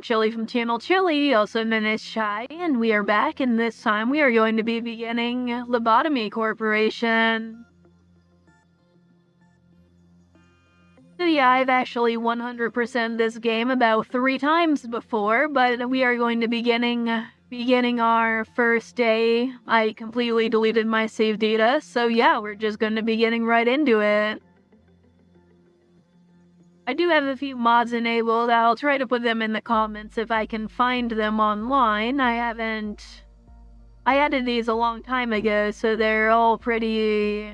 Chylli from channel Chylli, also known as Shy, and we are back, and this time we are going to be beginning Lobotomy Corporation. So yeah, I've actually 100% this game about 3 times before, but we are going to be beginning our first day. I completely deleted my save data, so yeah, we're just going to be getting right into it. I do have a few mods enabled. I'll try to put them in the comments if I can find them online. I added these a long time ago, so they're all pretty...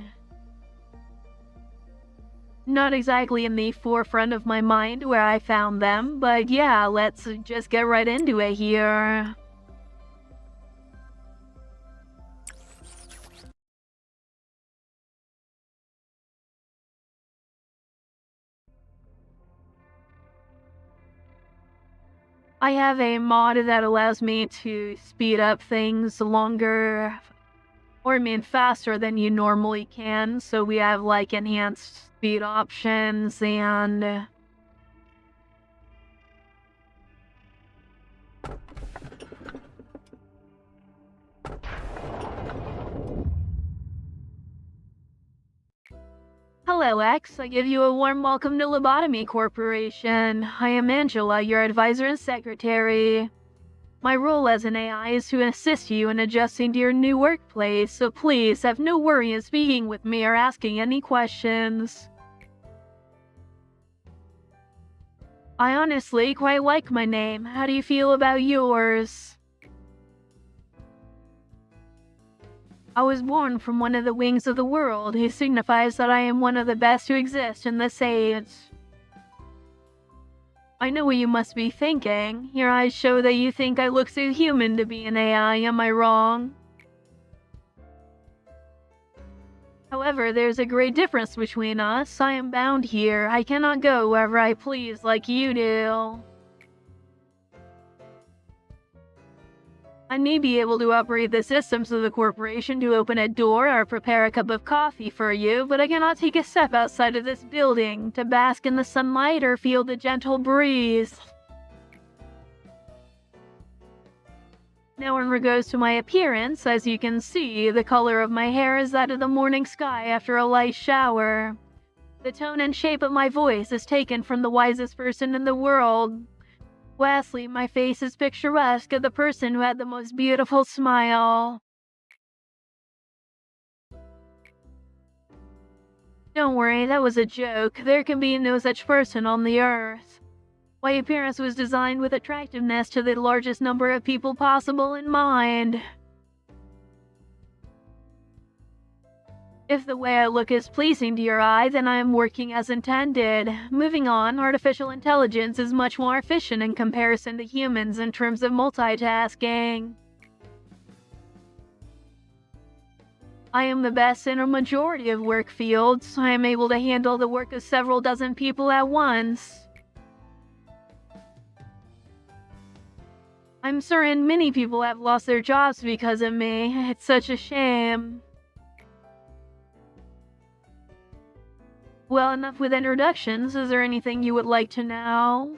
not exactly in the forefront of my mind where I found them, but yeah, let's just get right into it here. I have a mod that allows me to speed up things longer, or I mean faster than you normally can, so we have like enhanced speed options and... Hello, X. I give you a warm welcome to Lobotomy Corporation. I am Angela, your advisor and secretary. My role as an AI is to assist you in adjusting to your new workplace, so please have no worry in speaking with me or asking any questions. I honestly quite like my name. How do you feel about yours? I was born from one of the wings of the world, who signifies that I am one of the best to exist in this age. I know what you must be thinking. Your eyes show that you think I look too human to be an AI, am I wrong? However, there's a great difference between us. I am bound here. I cannot go wherever I please like you do. I may be able to operate the systems of the corporation to open a door or prepare a cup of coffee for you, but I cannot take a step outside of this building to bask in the sunlight or feel the gentle breeze. Now in regards to my appearance, as you can see, the color of my hair is that of the morning sky after a light shower. The tone and shape of my voice is taken from the wisest person in the world. Lastly, my face is picturesque of the person who had the most beautiful smile. Don't worry, that was a joke. There can be no such person on the earth. My appearance was designed with attractiveness to the largest number of people possible in mind. If the way I look is pleasing to your eye, then I am working as intended. Moving on, artificial intelligence is much more efficient in comparison to humans in terms of multitasking. I am the best in a majority of work fields. I am able to handle the work of several dozen people at once. I'm certain many people have lost their jobs because of me. It's such a shame. Well, enough with introductions. Is there anything you would like to know?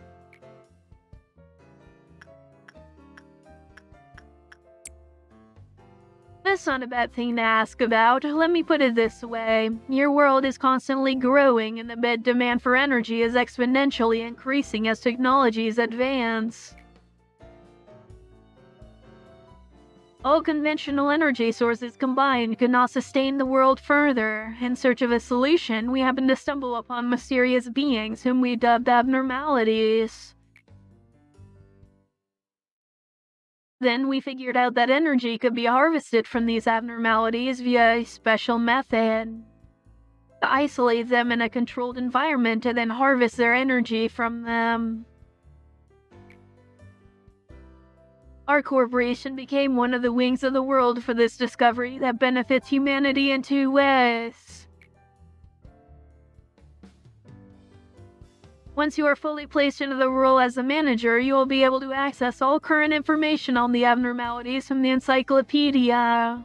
That's not a bad thing to ask about. Let me put it this way. Your world is constantly growing, and the demand for energy is exponentially increasing as technologies advance. All conventional energy sources combined could not sustain the world further. In search of a solution, we happened to stumble upon mysterious beings whom we dubbed abnormalities. Then we figured out that energy could be harvested from these abnormalities via a special method. To isolate them in a controlled environment and then harvest their energy from them. Our corporation became one of the wings of the world for this discovery that benefits humanity in 2 ways. Once you are fully placed into the role as a manager, you will be able to access all current information on the abnormalities from the encyclopedia.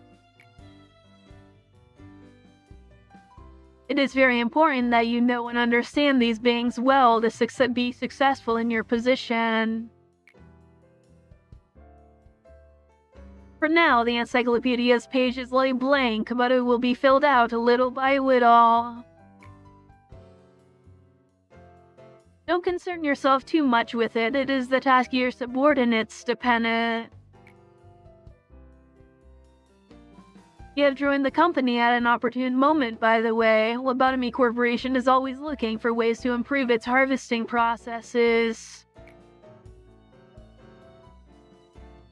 It is very important that you know and understand these beings well to be successful in your position. For now, the encyclopedia's pages lay blank, but it will be filled out little by little. Don't concern yourself too much with it. It is the task of your subordinates dependent. You have joined the company at an opportune moment, by the way. Lobotomy Corporation is always looking for ways to improve its harvesting processes.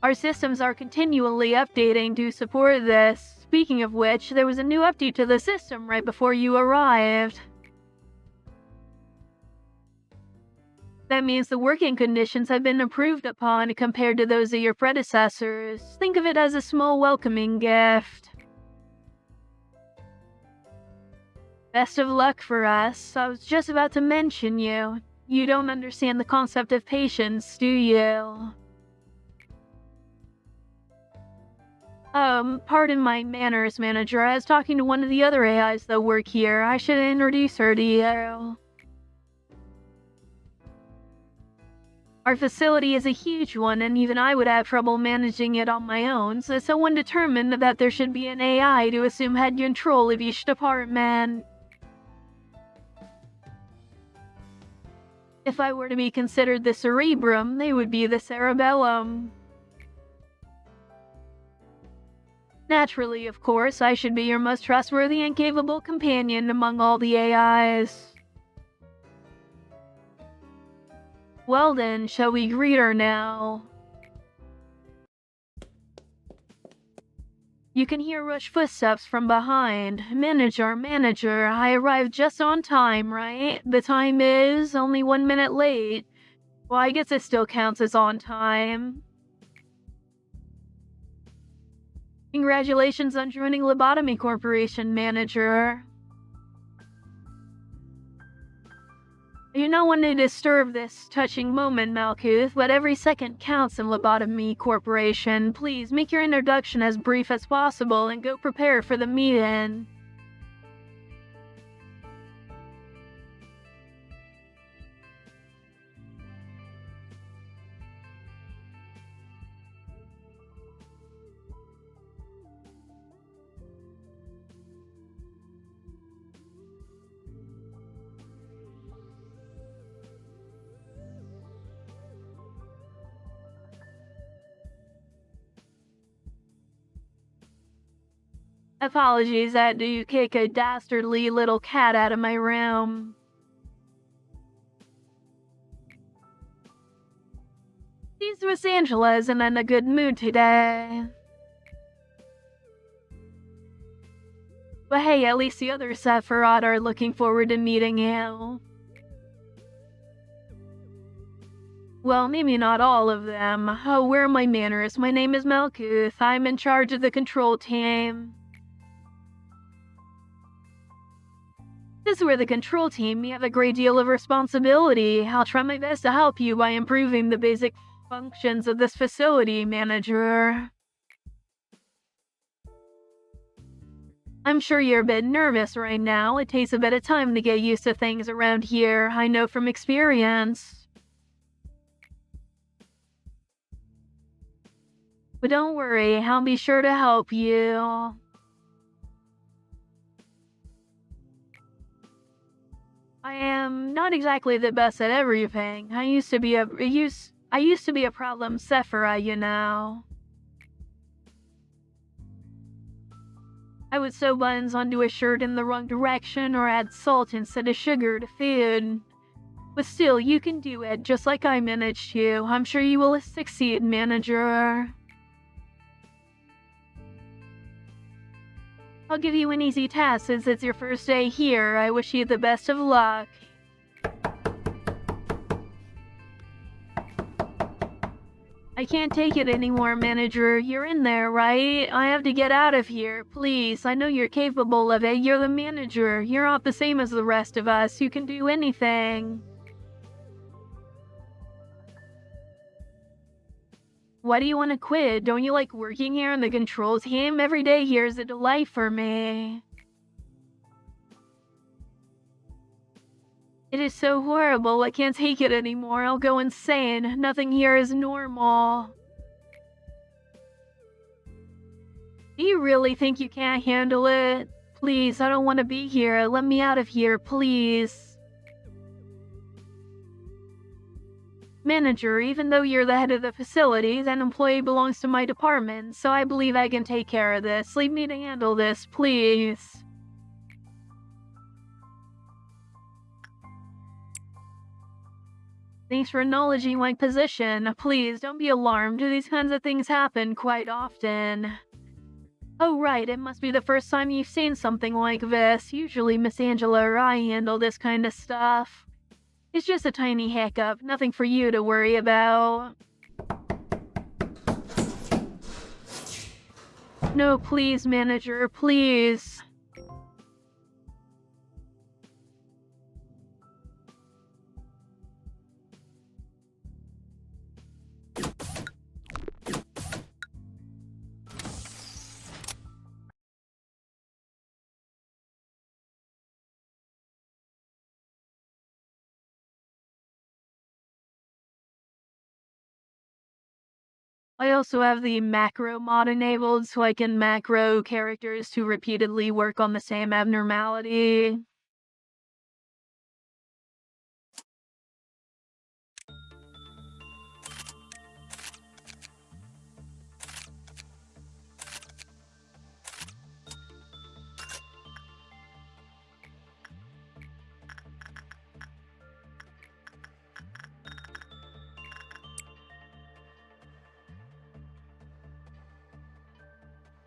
Our systems are continually updating to support this. Speaking of which, there was a new update to the system right before you arrived. That means the working conditions have been improved upon compared to those of your predecessors. Think of it as a small welcoming gift. Best of luck for us. I was just about to mention you. You don't understand the concept of patience, do you? Pardon my manners, manager. I was talking to one of the other AIs that work here. I should introduce her to you. Our facility is a huge one, and even I would have trouble managing it on my own, so someone determined that there should be an AI to assume head control of each department. If I were to be considered the cerebrum, they would be the cerebellum. Naturally, of course, I should be your most trustworthy and capable companion among all the AIs. Well then, shall we greet her now? You can hear rush footsteps from behind. Manager, I arrived just on time, right? The time is only 1 minute late. Well, I guess it still counts as on time. Congratulations on joining Lobotomy Corporation, manager. I do not want to disturb this touching moment, Malkuth, but every second counts in Lobotomy Corporation. Please make your introduction as brief as possible and go prepare for the meeting. Apologies, I had to kick a dastardly little cat out of my room. Seems Miss Angela isn't in a good mood today. But hey, at least the other Sephiroth are looking forward to meeting you. Well, maybe not all of them. Oh, where are my manners? My name is Malkuth. I'm in charge of the control team. This is where the control team, you have a great deal of responsibility. I'll try my best to help you by improving the basic functions of this facility, manager. I'm sure you're a bit nervous right now. It takes a bit of time to get used to things around here. I know from experience. But don't worry, I'll be sure to help you. I am not exactly the best at everything. I used to be a problem Sephiroth, you know. I would sew buttons onto a shirt in the wrong direction or add salt instead of sugar to food. But still, you can do it, just like I managed to. I'm sure you will succeed, manager. I'll give you an easy task since it's your first day here. I wish you the best of luck. I can't take it anymore, manager. You're in there, right? I have to get out of here. Please, I know you're capable of it. You're the manager. You're not the same as the rest of us. You can do anything. Why do you want to quit? Don't you like working here on the control team? Every day here is a delight for me. It is so horrible. I can't take it anymore. I'll go insane. Nothing here is normal. Do you really think you can't handle it? Please, I don't want to be here. Let me out of here, please. Manager, even though you're the head of the facility, that employee belongs to my department, so I believe I can take care of this. Leave me to handle this, please. Thanks for acknowledging my position. Please, don't be alarmed. These kinds of things happen quite often. Oh right, it must be the first time you've seen something like this. Usually Miss Angela or I handle this kind of stuff. It's just a tiny hiccup, nothing for you to worry about. No, please, manager, please. I also have the macro mod enabled so I can macro characters to repeatedly work on the same abnormality.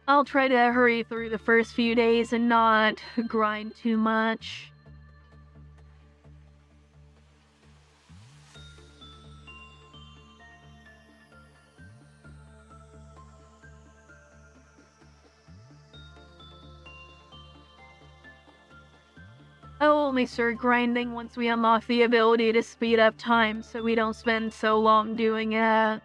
I'll try to hurry through the first few days and not grind too much. I'll only start grinding once we unlock the ability to speed up time so we don't spend so long doing it.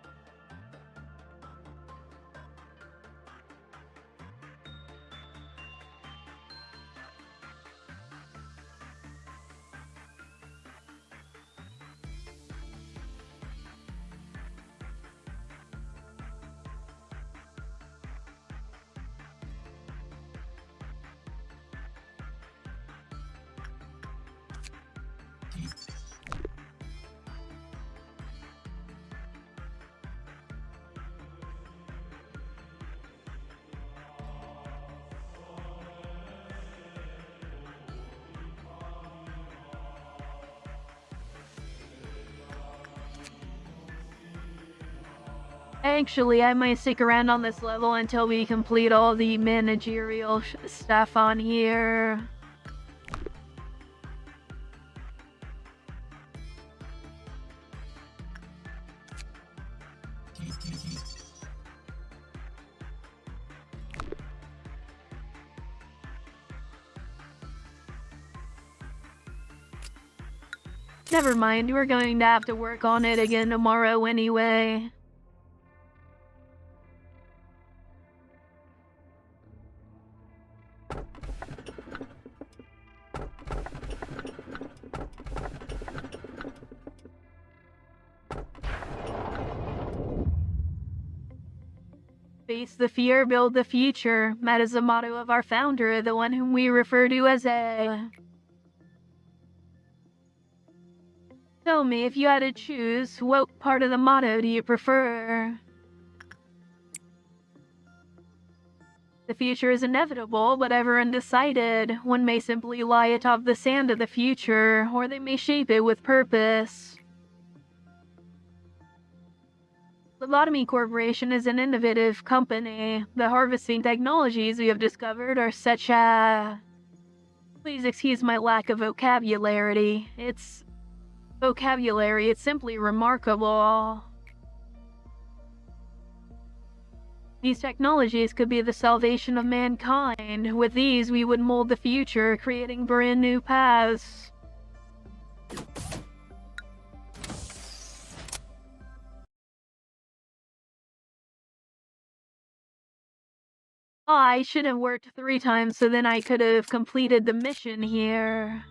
Actually, I might stick around on this level until we complete all the managerial stuff on here. Never mind, we're going to have to work on it again tomorrow anyway. Face the fear, build the future. That is the motto of our founder, the one whom we refer to as A. Tell me, if you had to choose, what part of the motto do you prefer? The future is inevitable, but ever undecided. One may simply lie atop the sand of the future, or they may shape it with purpose. Lobotomy Corporation is an innovative company. The harvesting technologies we have discovered are such a... Please excuse my lack of vocabulary. It's simply remarkable. These technologies could be the salvation of mankind. With these, we would mold the future, creating brand new paths. I should have worked 3 times so then I could have completed the mission here.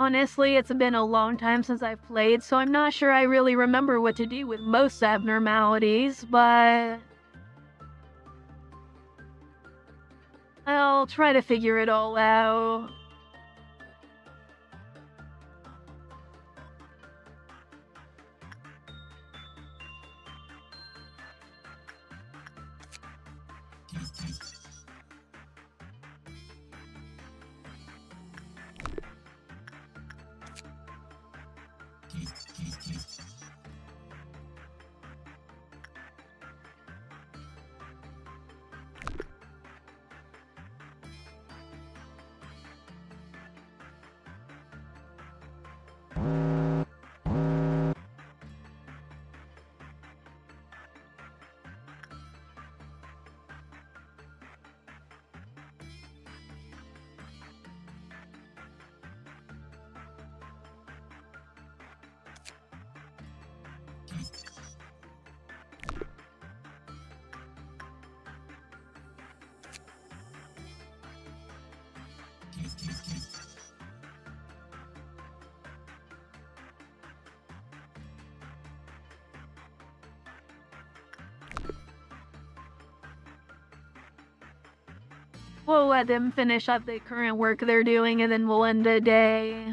Honestly, it's been a long time since I've played, so I'm not sure I really remember what to do with most abnormalities, but I'll try to figure it all out. We'll let them finish up the current work they're doing and then we'll end the day.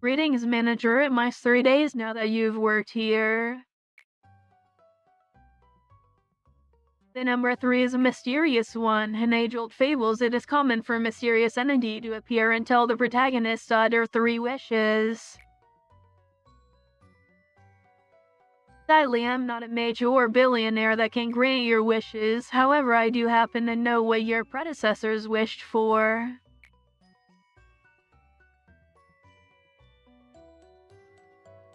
Greetings, manager. It must 3 days now that you've worked here. The number 3 is a mysterious one. In age-old fables, it is common for a mysterious entity to appear and tell the protagonist to utter 3 wishes. Sadly, I'm not a major or billionaire that can grant your wishes. However, I do happen to know what your predecessors wished for.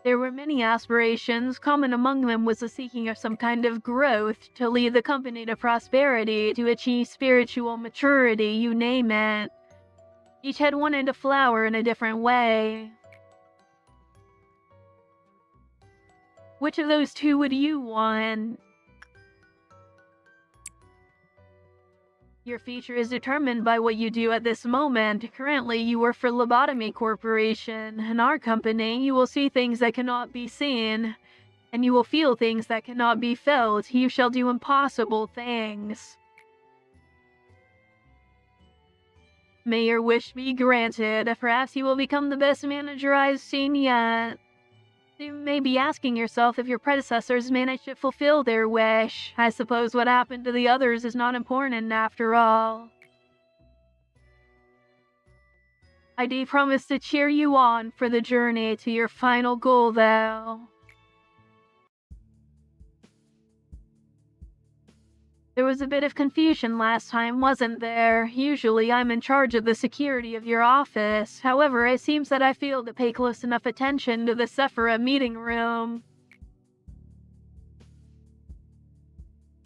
There were many aspirations. Common among them was the seeking of some kind of growth, to lead the company to prosperity, to achieve spiritual maturity, you name it. Each had wanted to flower in a different way. Which of those 2 would you want? Your future is determined by what you do at this moment. Currently, you work for Lobotomy Corporation. In our company, you will see things that cannot be seen, and you will feel things that cannot be felt. You shall do impossible things. May your wish be granted. Perhaps you will become the best manager I've seen yet. You may be asking yourself if your predecessors managed to fulfill their wish. I suppose what happened to the others is not important after all. I do promise to cheer you on for the journey to your final goal, though. There was a bit of confusion last time, wasn't there? Usually I'm in charge of the security of your office. However, it seems that I failed to pay close enough attention to the Sephira meeting room.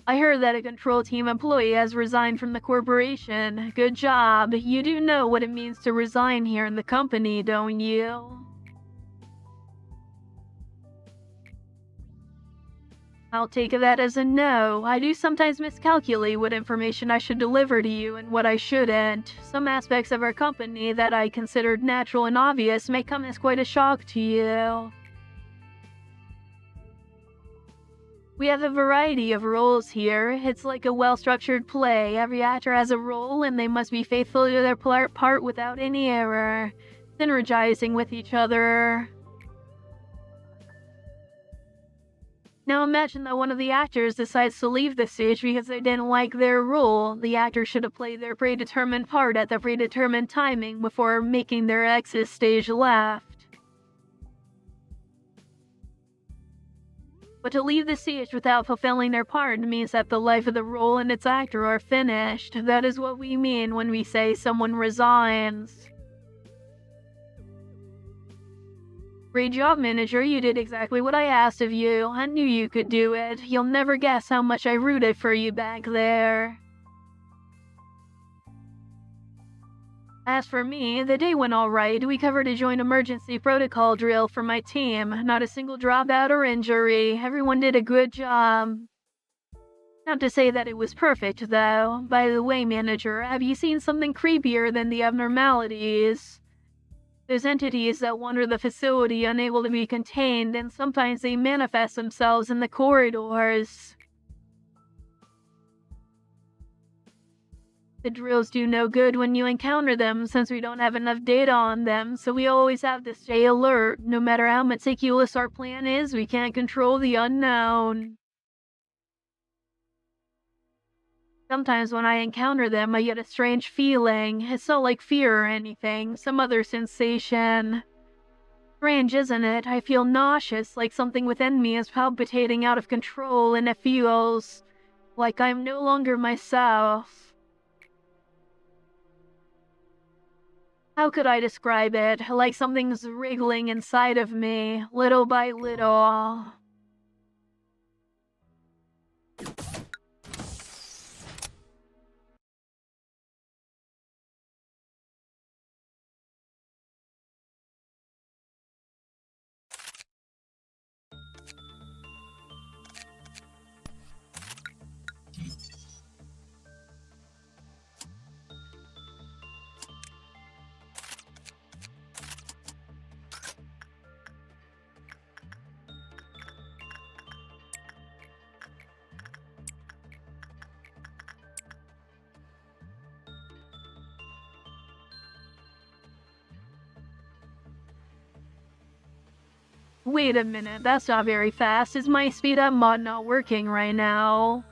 I heard that a control team employee has resigned from the corporation. Good job. You do know what it means to resign here in the company, don't you? I'll take that as a no. I do sometimes miscalculate what information I should deliver to you and what I shouldn't. Some aspects of our company that I considered natural and obvious may come as quite a shock to you. We have a variety of roles here. It's like a well-structured play. Every actor has a role and they must be faithful to their part without any error, synergizing with each other. Now imagine that one of the actors decides to leave the stage because they didn't like their role. The actor should have played their predetermined part at the predetermined timing before making their exit stage left. But to leave the stage without fulfilling their part means that the life of the role and its actor are finished. That is what we mean when we say someone resigns. Great job, manager. You did exactly what I asked of you. I knew you could do it. You'll never guess how much I rooted for you back there. As for me, the day went alright. We covered a joint emergency protocol drill for my team. Not a single dropout or injury. Everyone did a good job. Not to say that it was perfect, though. By the way, manager, have you seen something creepier than the abnormalities? There's entities that wander the facility unable to be contained, and sometimes they manifest themselves in the corridors. The drills do no good when you encounter them, since we don't have enough data on them, so we always have to stay alert. No matter how meticulous our plan is, we can't control the unknown. Sometimes when I encounter them, I get a strange feeling. It's not like fear or anything, some other sensation. Strange, isn't it? I feel nauseous, like something within me is palpitating out of control, and it feels like I'm no longer myself. How could I describe it? Like something's wriggling inside of me, little by little. Wait a minute, that's not very fast. Is my speed up mod not working right now?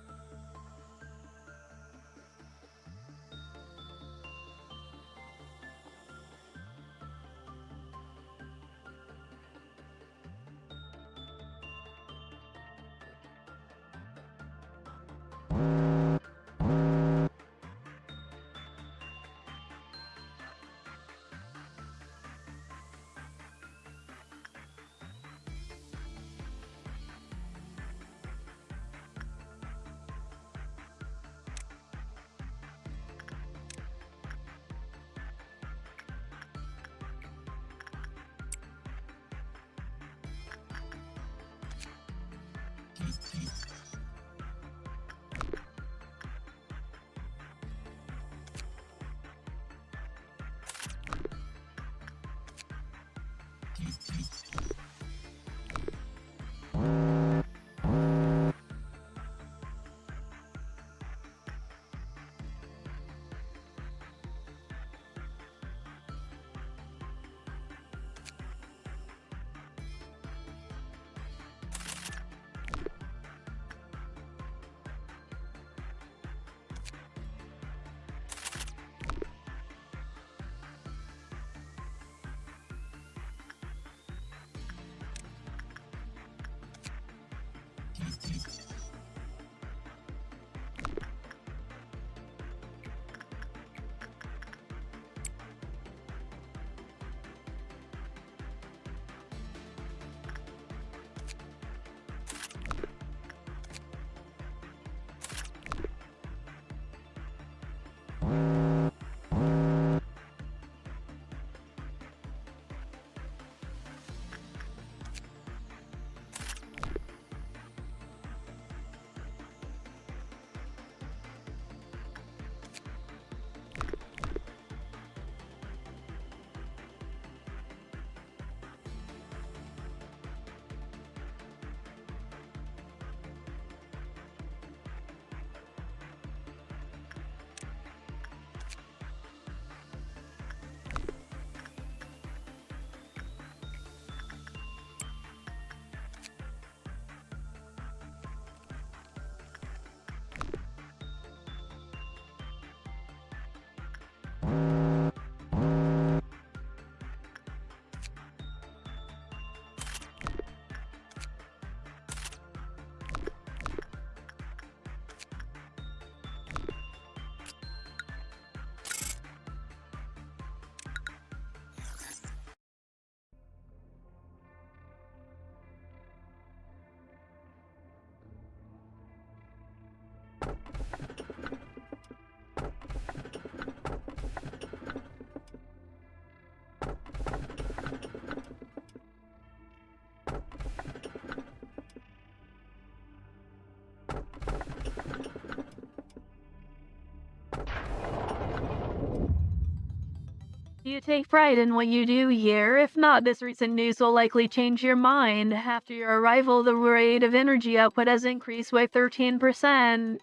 You take pride in what you do here. If not, this recent news will likely change your mind. After your arrival, the rate of energy output has increased by 13%.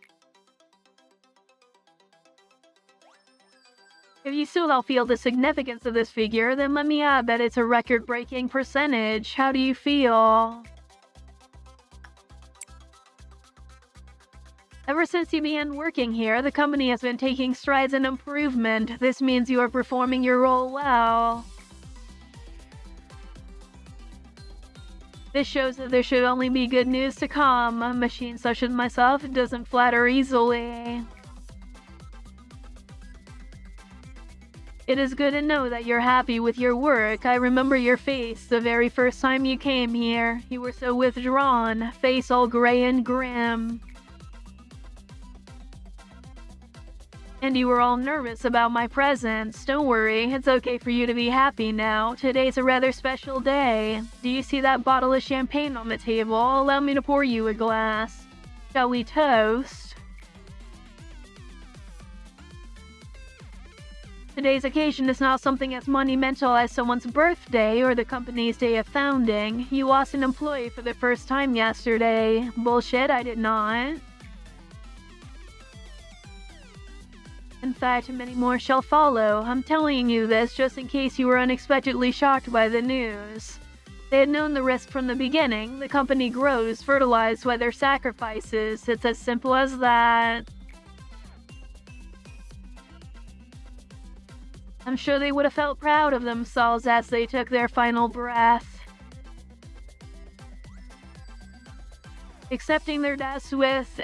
If you still don't feel the significance of this figure, then let me add that it's a record-breaking percentage. How do you feel? Ever since you began working here, the company has been taking strides in improvement. This means you are performing your role well. This shows that there should only be good news to come. A machine such as myself doesn't flatter easily. It is good to know that you're happy with your work. I remember your face the very first time you came here. You were so withdrawn, face all gray and grim. And you were all nervous about my presence. Don't worry, it's okay for you to be happy now. Today's a rather special day. Do you see that bottle of champagne on the table? Allow me to pour you a glass. Shall we toast? Today's occasion is not something as monumental as someone's birthday or the company's day of founding. You lost an employee for the first time yesterday. Bullshit, I did not. In fact, many more shall follow. I'm telling you this just in case you were unexpectedly shocked by the news. They had known the risk from the beginning. The company grows, fertilized by their sacrifices. It's as simple as that. I'm sure they would have felt proud of themselves as they took their final breath. Accepting their deaths with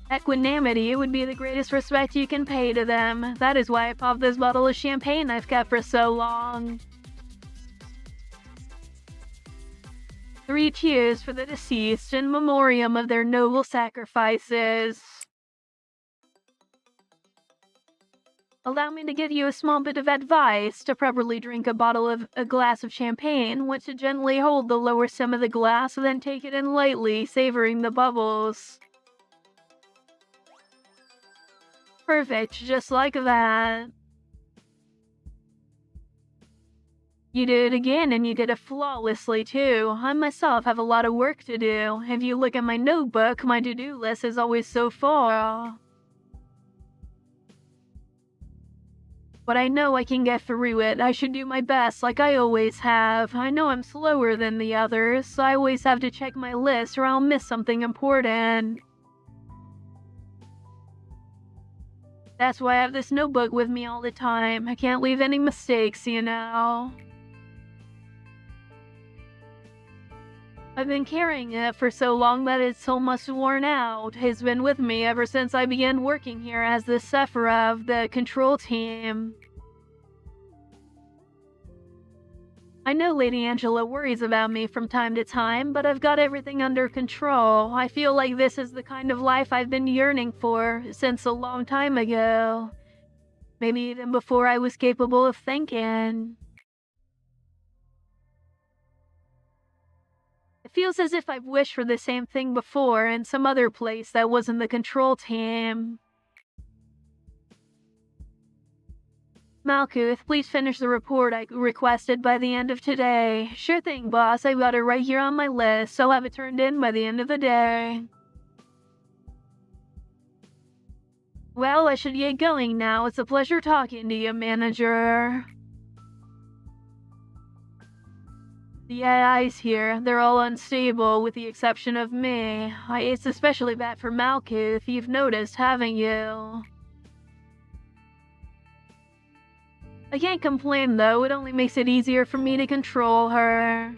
equanimity would be the greatest respect you can pay to them. That is why I popped this bottle of champagne I've kept for so long. 3 cheers for the deceased in memoriam of their noble sacrifices. Allow me to give you a small bit of advice. To properly drink a glass of champagne, want to gently hold the lower stem of the glass, then take it in lightly, savoring the bubbles. Perfect, just like that. You did it again, and you did it flawlessly too. I myself have a lot of work to do. If you look at my notebook, my to-do list is always so full. But I know I can get through it. I should do my best like I always have. I know I'm slower than the others, so I always have to check my list or I'll miss something important. That's why I have this notebook with me all the time. I can't leave any mistakes, you know. I've been carrying it for so long that it's almost worn out. It's been with me ever since I began working here as the Sephira of the control team. I know Lady Angela worries about me from time to time, but I've got everything under control. I feel like this is the kind of life I've been yearning for since a long time ago. Maybe even before I was capable of thinking. It feels as if I've wished for the same thing before in some other place that wasn't the control team. Malkuth, please finish the report I requested by the end of today. Sure thing, boss. I've got it right here on my list. I'll have it turned in by the end of the day. Well, I should get going now. It's a pleasure talking to you, manager. The AIs here, they're all unstable with the exception of me. It's especially bad for Malkuth, you've noticed, haven't you? I can't complain though, it only makes it easier for me to control her.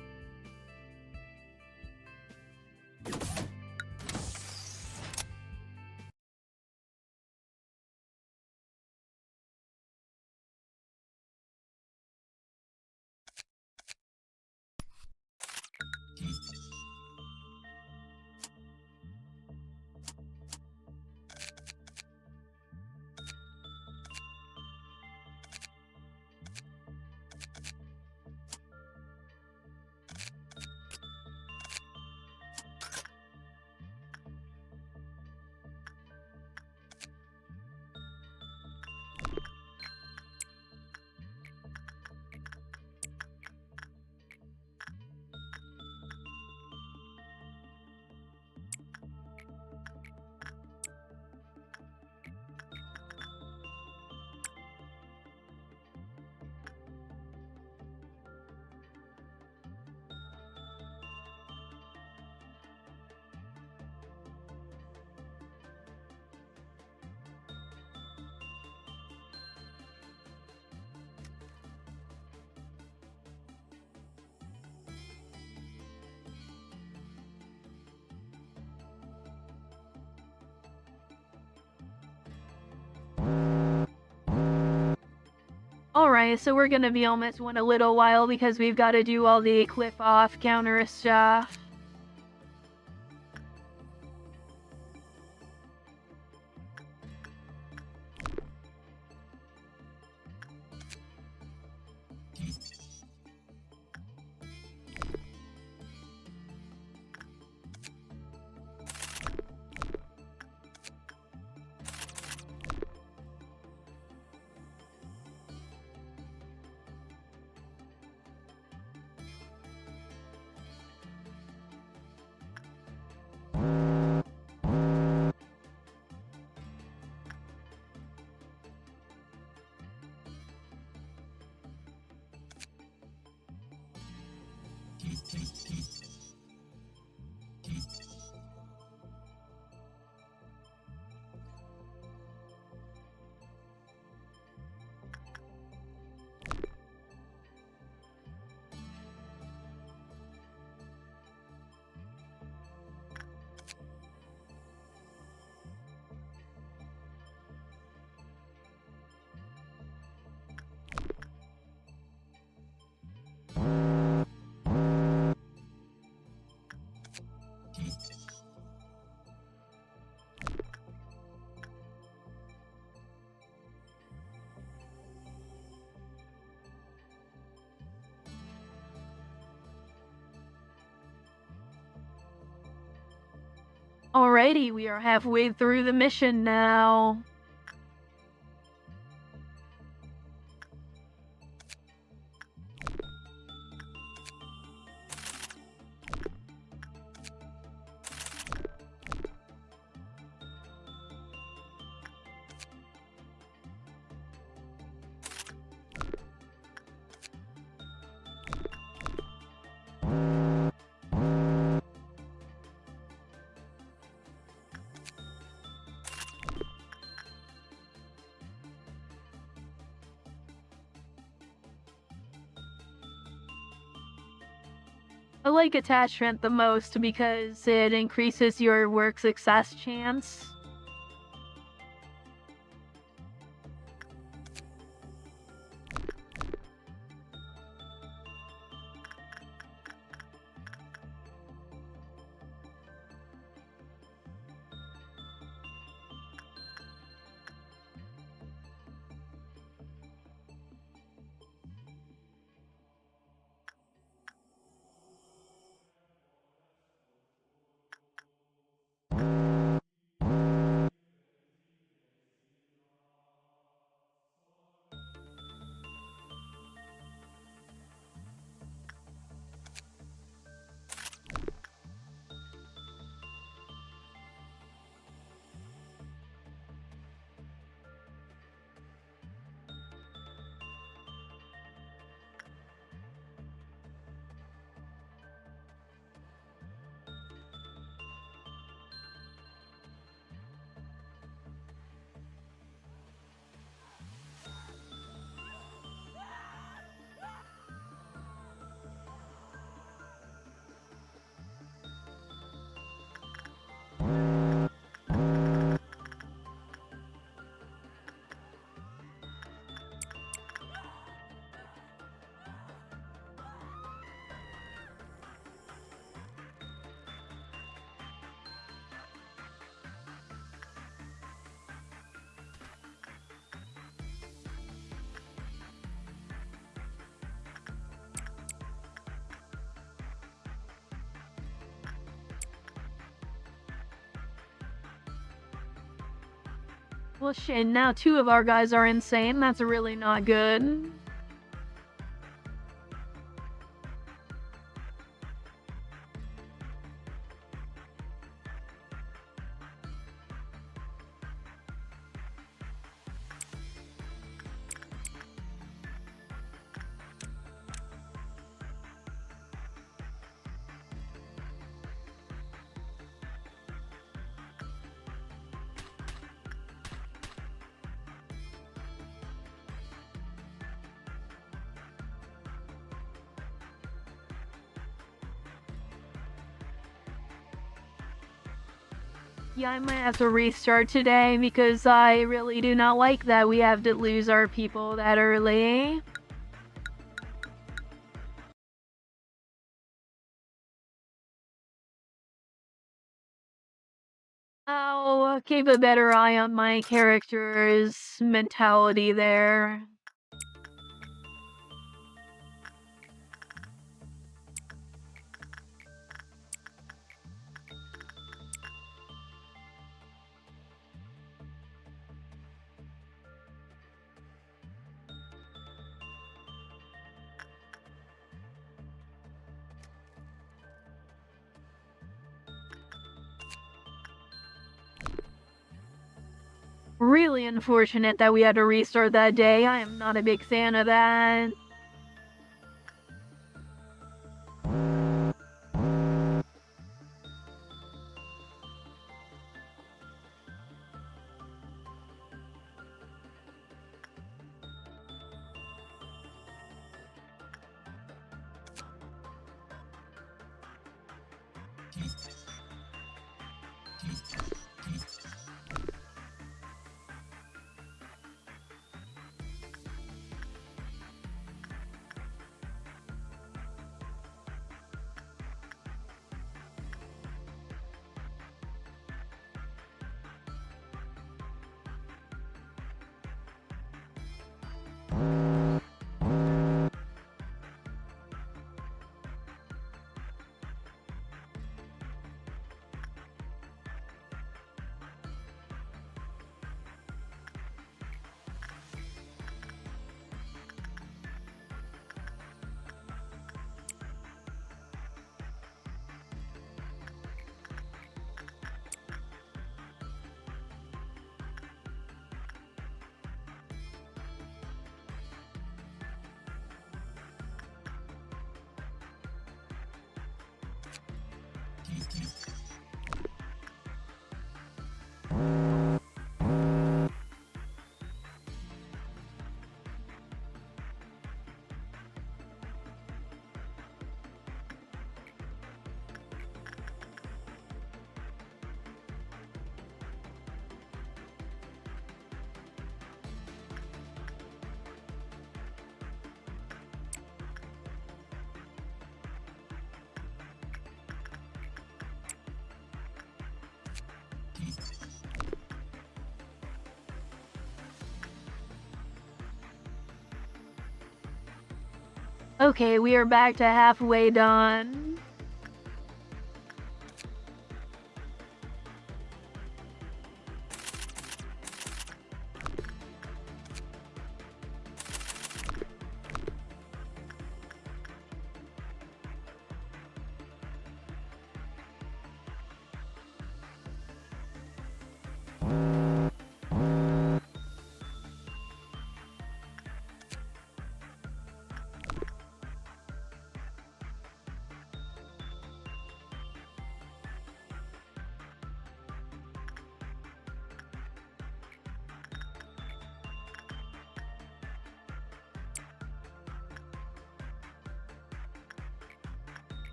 Alright, so we're gonna be on this one a little while because we've got to do all the cliff off counter stuff. Alrighty, we are halfway through the mission now. I like attachment the most because it increases your work success chance. Well shit, now 2 of our guys are insane. That's really not good. Yeah, I might have to restart today because I really do not like that we have to lose our people that early. I'll keep a better eye on my character's mentality there. Really unfortunate that we had to restart that day. I am not a big fan of that. Okay, we are back to halfway done.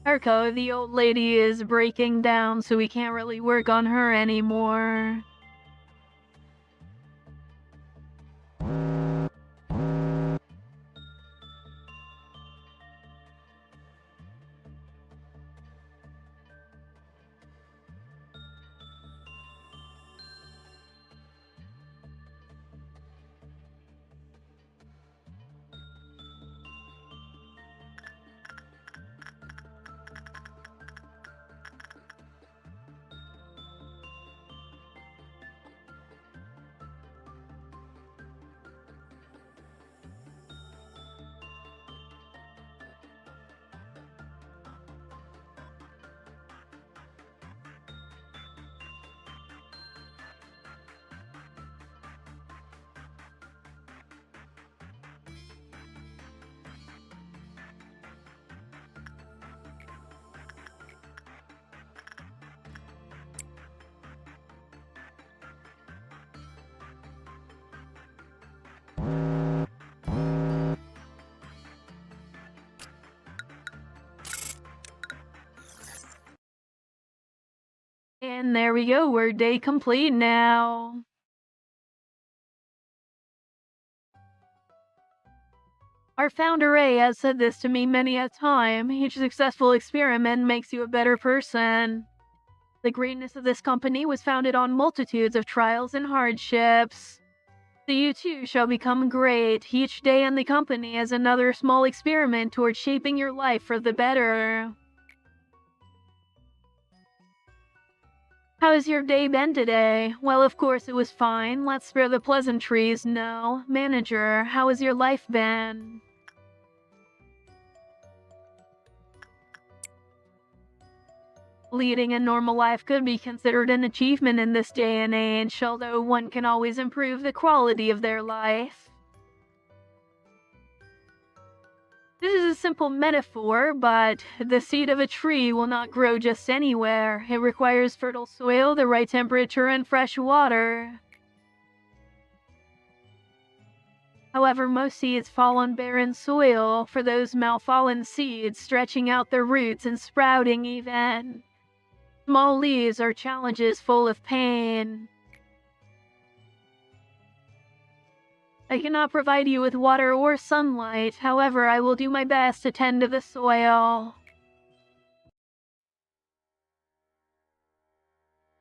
Arco, the old lady is breaking down, so we can't really work on her anymore. And there we go, we're day complete now. Our founder Ray has said this to me many a time. Each successful experiment makes you a better person. The greatness of this company was founded on multitudes of trials and hardships. So you too shall become great. Each day in the company is another small experiment towards shaping your life for the better. How has your day been today? Well, of course it was fine. Let's spare the pleasantries. No. Manager, how has your life been? Leading a normal life could be considered an achievement in this day and age, although one can always improve the quality of their life. This is a simple metaphor, but the seed of a tree will not grow just anywhere. It requires fertile soil, the right temperature, and fresh water. However, most seeds fall on barren soil, for those malfallen seeds stretching out their roots and sprouting even. Small leaves are challenges full of pain. I cannot provide you with water or sunlight, however, I will do my best to tend to the soil.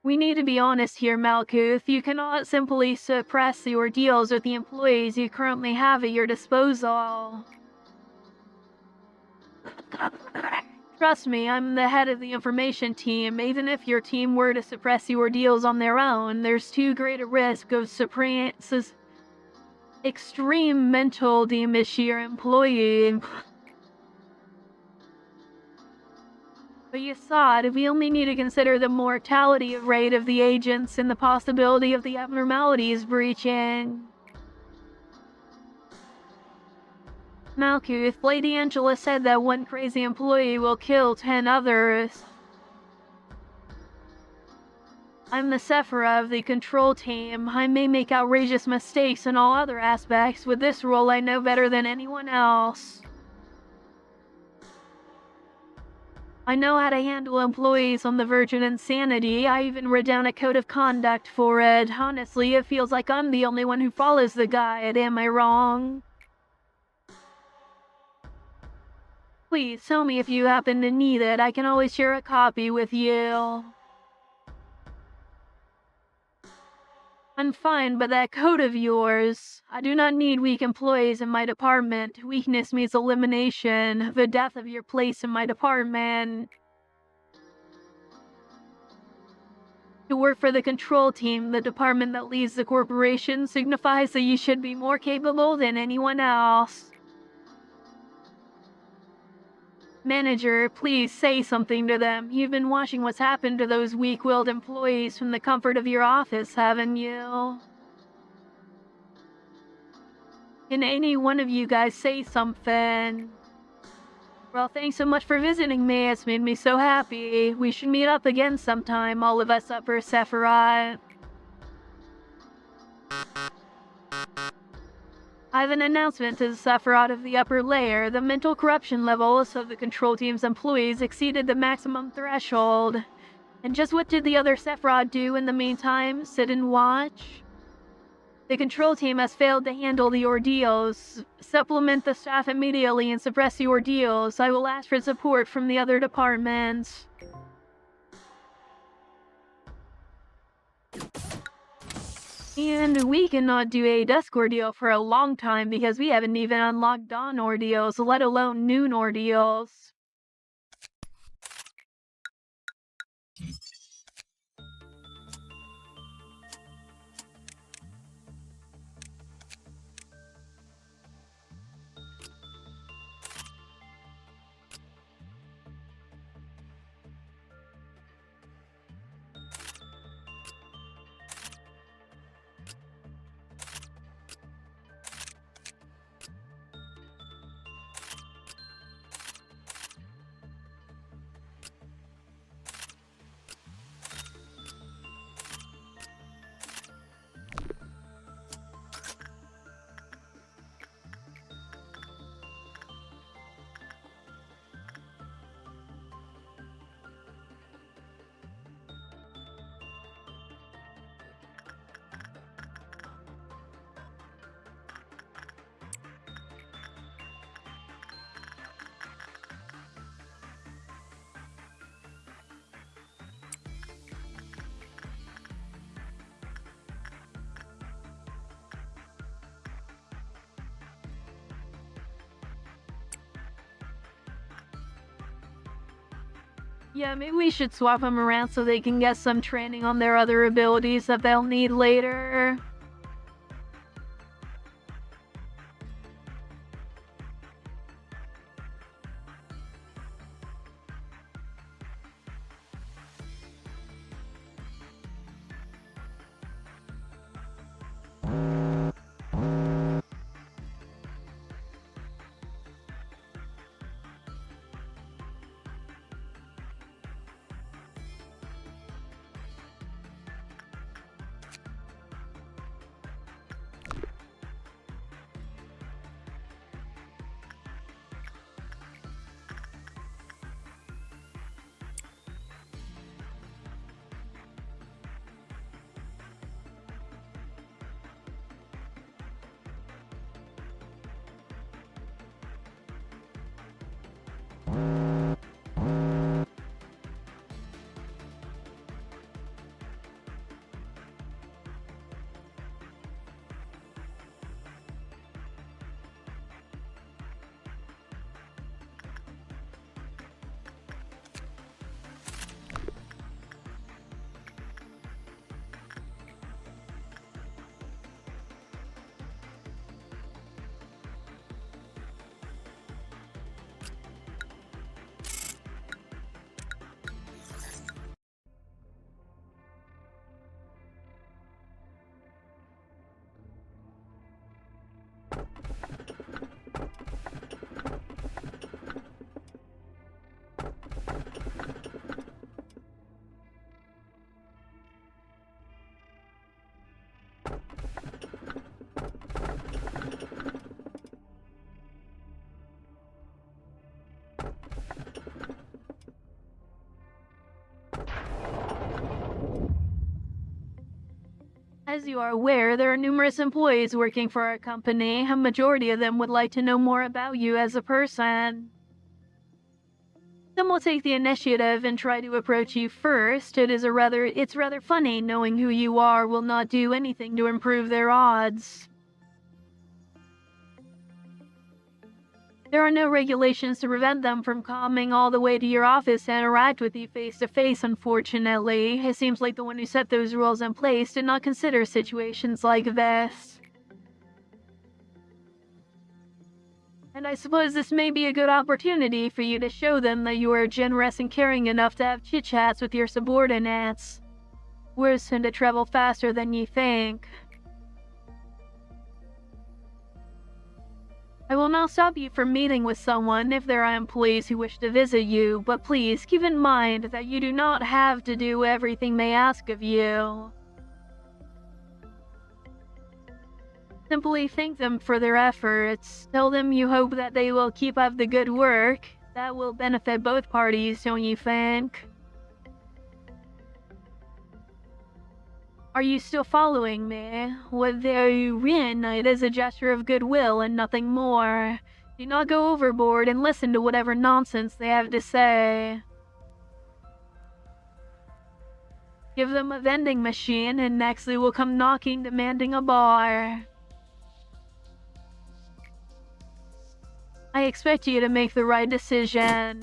We need to be honest here, Malkuth. You cannot simply suppress the ordeals with the employees you currently have at your disposal. Trust me, I'm the head of the information team. Even if your team were to suppress the ordeals on their own, there's too great a risk of extreme mental damage to your employee. But you saw it, we only need to consider the mortality rate of the agents and the possibility of the abnormalities breaching. Malkuth, Lady Angela said that one crazy employee will kill 10 others. I'm the Sephira of the control team. I may make outrageous mistakes in all other aspects. With this role, I know better than anyone else. I know how to handle employees on the verge of insanity. I even wrote down a code of conduct for it. Honestly, it feels like I'm the only one who follows the guide. Am I wrong? Please tell me if you happen to need it. I can always share a copy with you. I'm fine, but that code of yours. I do not need weak employees in my department. Weakness means elimination. The death of your place in my department. To work for the control team, the department that leads the corporation, signifies that you should be more capable than anyone else. Manager, please say something to them. You've been watching what's happened to those weak-willed employees from the comfort of your office, haven't you? Can any one of you guys say something? Well, thanks so much for visiting me. It's made me so happy. We should meet up again sometime, all of us Upper Sephiroth. I have an announcement to the Sephiroth of the upper layer. The mental corruption levels of the control team's employees exceeded the maximum threshold. And just what did the other Sephiroth do in the meantime? Sit and watch? The control team has failed to handle the ordeals. Supplement the staff immediately and suppress the ordeals. I will ask for support from the other departments. And we cannot do a dusk ordeal for a long time because we haven't even unlocked dawn ordeals, let alone noon ordeals. Yeah, maybe we should swap them around so they can get some training on their other abilities that they'll need later. As you are aware, there are numerous employees working for our company. A majority of them would like to know more about you as a person. Some will take the initiative and try to approach you first. It's rather funny knowing who you are will not do anything to improve their odds. There are no regulations to prevent them from coming all the way to your office to interact with you face to face, unfortunately. It seems like the one who set those rules in place did not consider situations like this. And I suppose this may be a good opportunity for you to show them that you are generous and caring enough to have chit-chats with your subordinates. Words tend to travel faster than you think. I will not stop you from meeting with someone if there are employees who wish to visit you, but please keep in mind that you do not have to do everything they ask of you. Simply thank them for their efforts. Tell them you hope that they will keep up the good work. That will benefit both parties, don't you think? Are you still following me? What they reunite is a gesture of goodwill and nothing more. Do not go overboard and listen to whatever nonsense they have to say. Give them a vending machine and next they will come knocking demanding a bar. I expect you to make the right decision.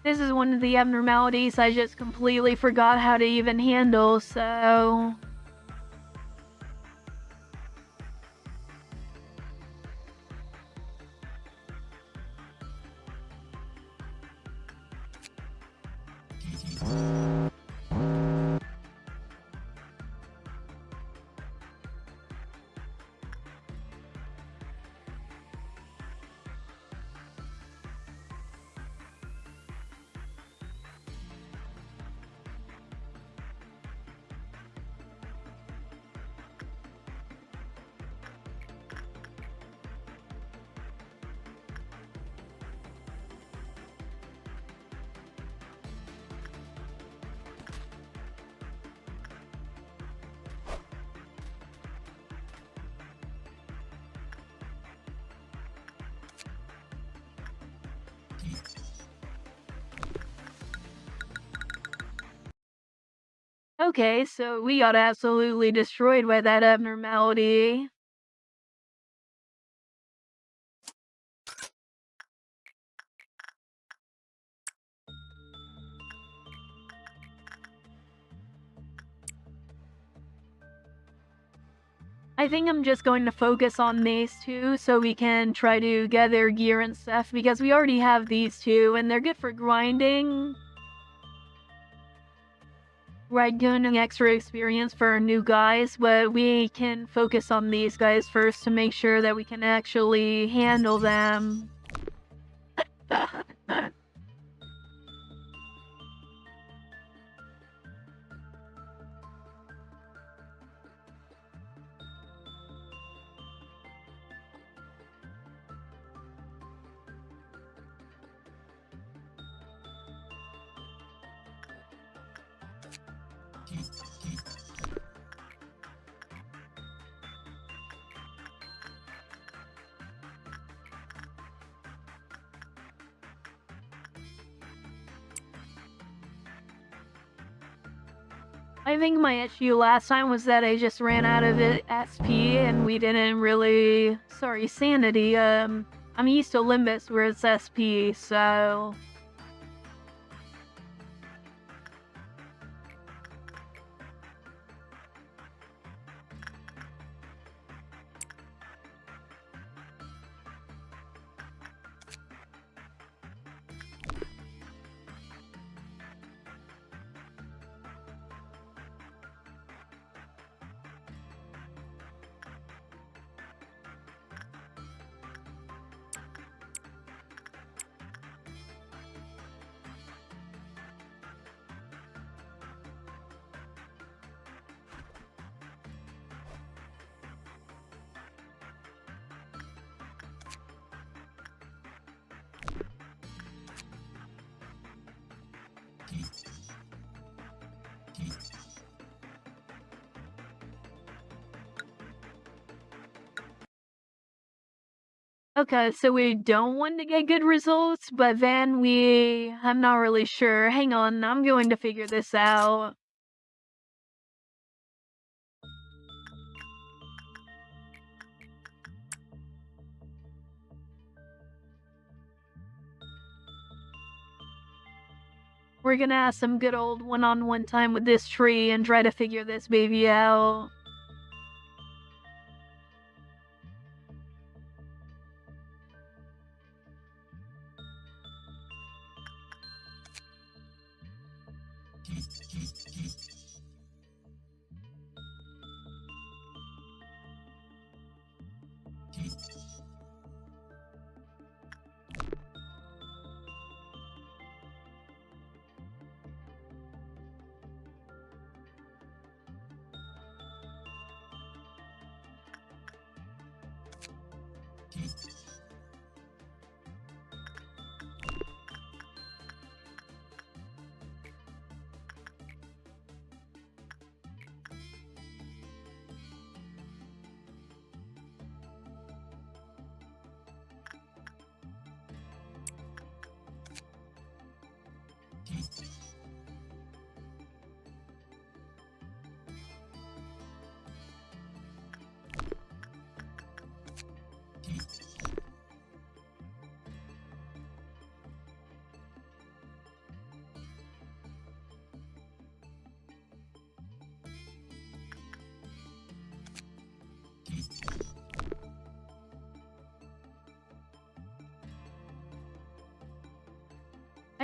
This is one of the abnormalities I just completely forgot how to even handle, so... Okay, so we got absolutely destroyed by that abnormality. I think I'm just going to focus on these two so we can try to get their gear and stuff, because we already have these two and they're good for grinding. Right, gaining extra experience for our new guys, but we can focus on these guys first to make sure that we can actually handle them. I think my issue last time was that I just ran out of SP and we didn't really... Sorry, sanity. I'm used to Limbus where it's SP, so... Okay, so we don't want to get good results, but then I'm not really sure. Hang on, I'm going to figure this out. We're gonna have some good old one-on-one time with this tree and try to figure this baby out.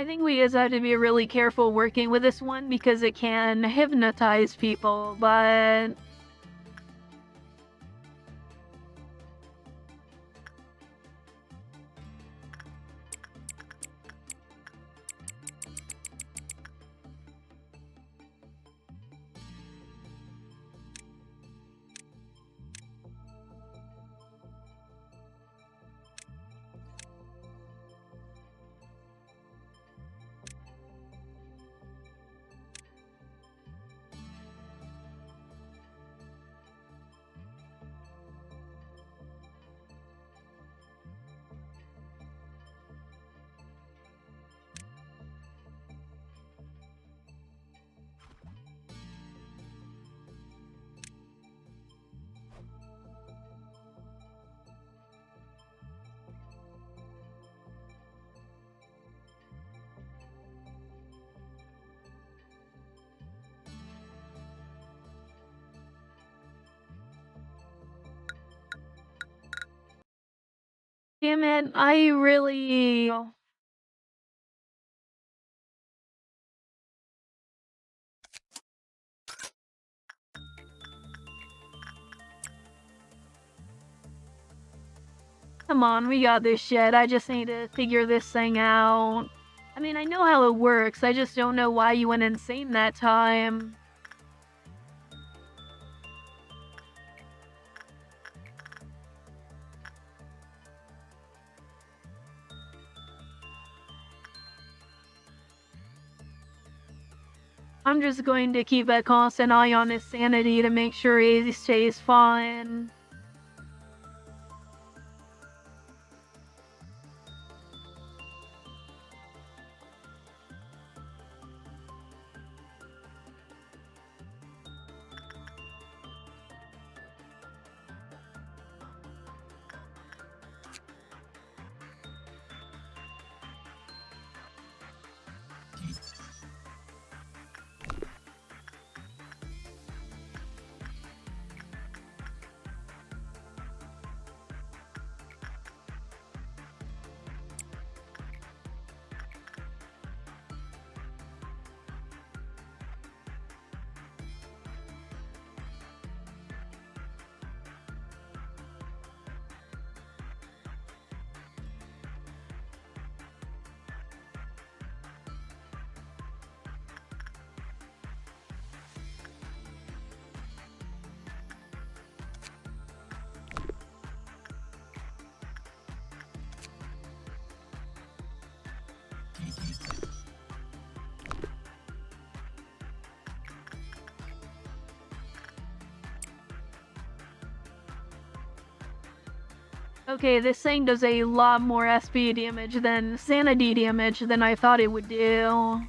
I think we just have to be really careful working with this one because it can hypnotize people, but damn it, I really. Come on, we got this shit. I just need to figure this thing out. I mean, I know how it works. I just don't know why you went insane that time. I'm just going to keep a constant eye on his sanity to make sure he stays fine. Okay, this thing does a lot more SP damage than sanity damage than I thought it would do.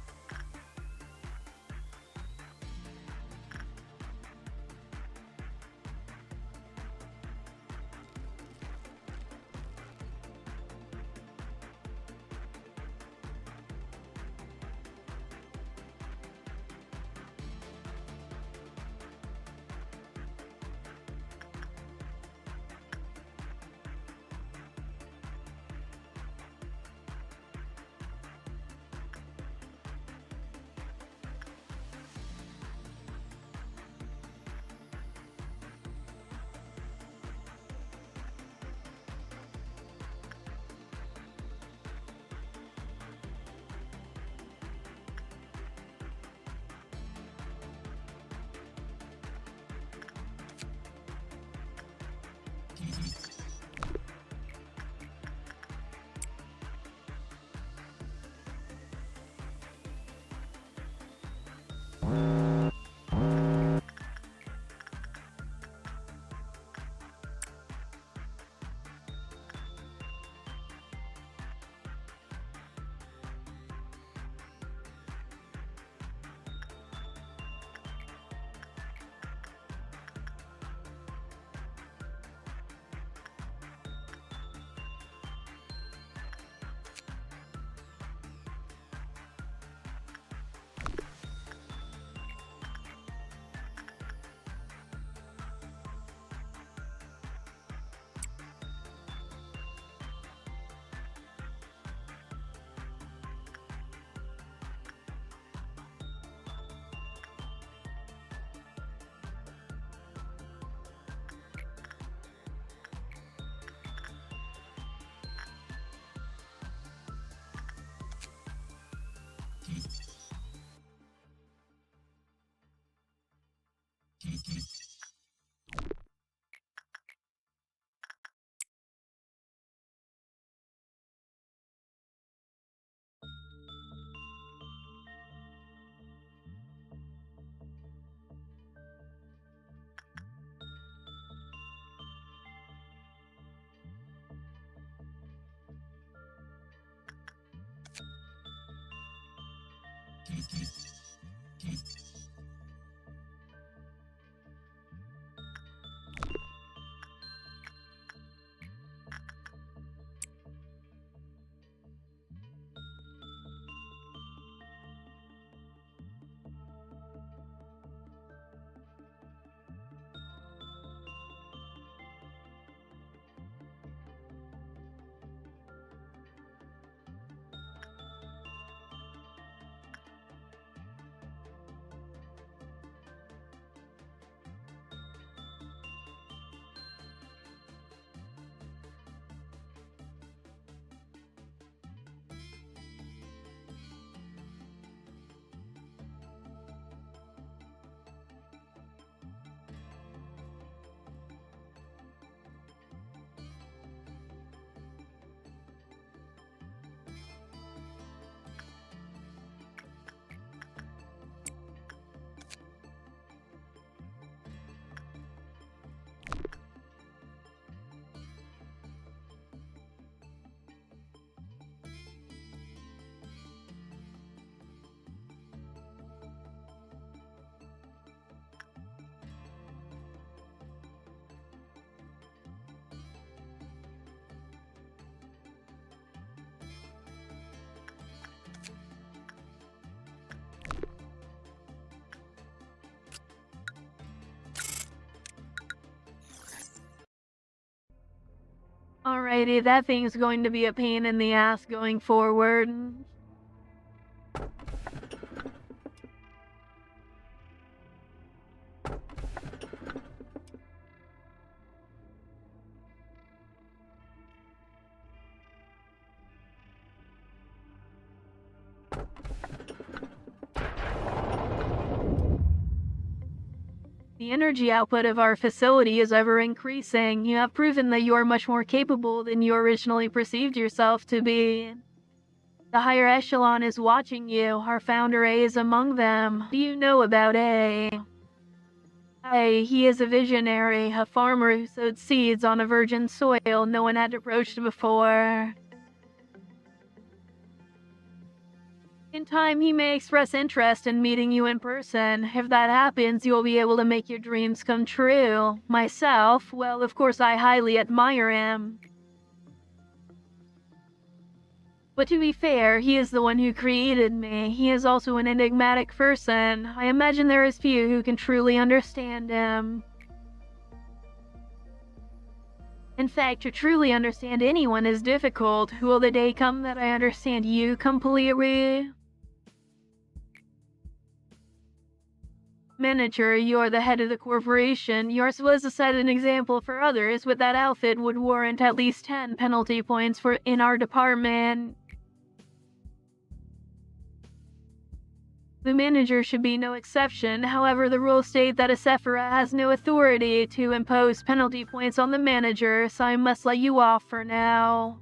Alrighty, that thing's going to be a pain in the ass going forward. The energy output of our facility is ever increasing. You have proven that you are much more capable than you originally perceived yourself to be. The higher echelon is watching you. Our founder A is among them. What do you know about A? He is a visionary, a farmer who sowed seeds on a virgin soil no one had approached before. In time, he may express interest in meeting you in person. If that happens, you'll be able to make your dreams come true. Myself, well, of course I highly admire him. But to be fair, he is the one who created me. He is also an enigmatic person. I imagine there is few who can truly understand him. In fact, to truly understand anyone is difficult. Will the day come that I understand you completely? Manager, you are the head of the corporation. You are supposed to set an example for others, but that outfit would warrant at least 10 penalty points in our department. The manager should be no exception. However, the rules state that a Sephira has no authority to impose penalty points on the manager, so I must let you off for now.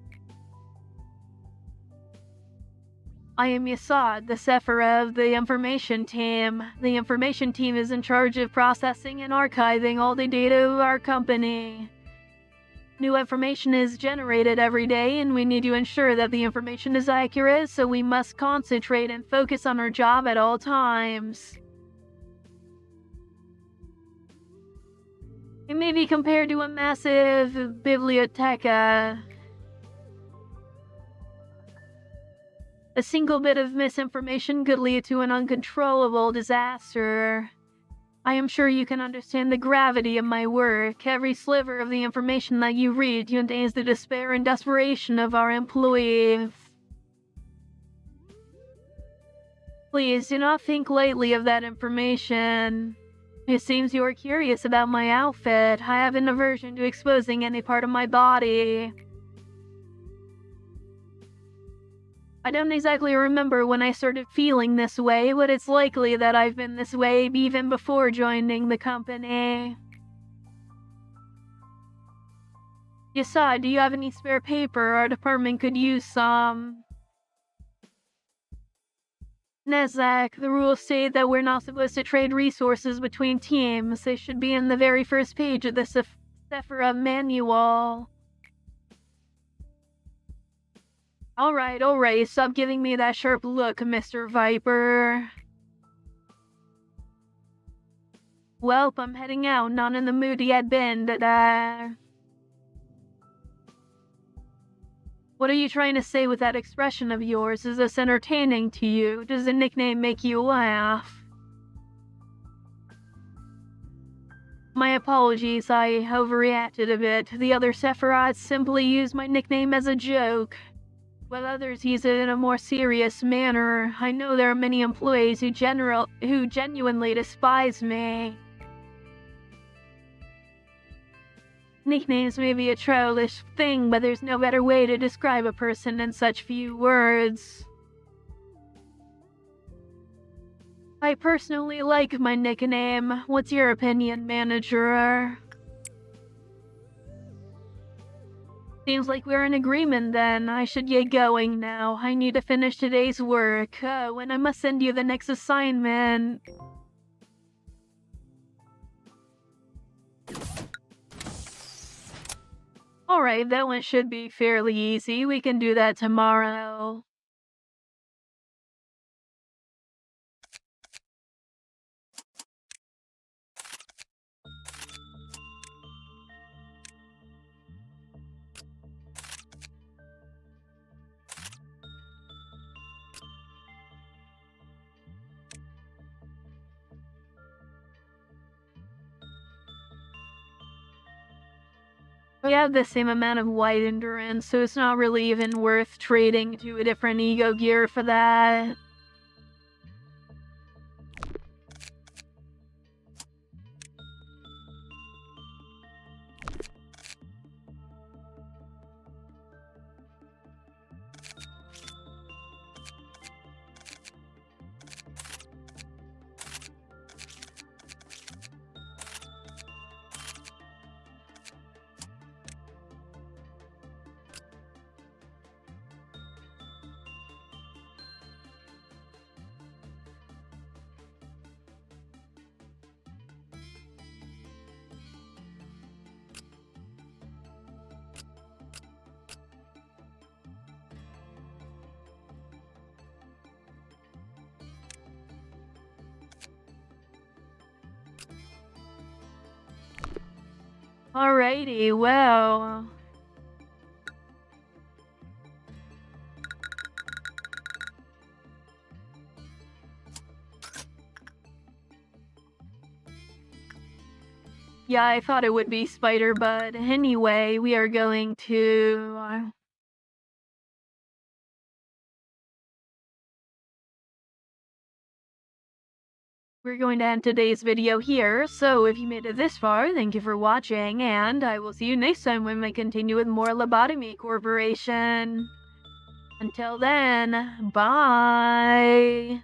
I am Yasad, the Sephira of the information team. The information team is in charge of processing and archiving all the data of our company. New information is generated every day, and we need to ensure that the information is accurate, so we must concentrate and focus on our job at all times. It may be compared to a massive biblioteca. A single bit of misinformation could lead to an uncontrollable disaster. I am sure you can understand the gravity of my work. Every sliver of the information that you read contains the despair and desperation of our employees. Please do not think lightly of that information. It seems you are curious about my outfit. I have an aversion to exposing any part of my body. I don't exactly remember when I started feeling this way, but it's likely that I've been this way even before joining the company. Yasad, do you have any spare paper? Our department could use some. Nezak, the rules state that we're not supposed to trade resources between teams. They should be in the very first page of the Sephira manual. Alright, stop giving me that sharp look, Mr. Viper. Welp, I'm heading out, not in the mood yet been, What are you trying to say with that expression of yours? Is this entertaining to you? Does the nickname make you laugh? My apologies, I overreacted a bit. The other Sephiroths simply use my nickname as a joke, while others use it in a more serious manner. I know there are many employees who genuinely despise me. Nicknames may be a childish thing, but there's no better way to describe a person in such few words. I personally like my nickname. What's your opinion, manager? Seems like we're in agreement then. I should get going now. I need to finish today's work. And I must send you the next assignment. Alright, that one should be fairly easy. We can do that tomorrow. We have the same amount of wide endurance, so it's not really even worth trading to a different ego gear for that. Alrighty, well. Yeah, I thought it would be Spider, but anyway, we are going to... We're going to end today's video here, so if you made it this far, thank you for watching, and I will see you next time when we continue with more Lobotomy Corporation. Until then, bye!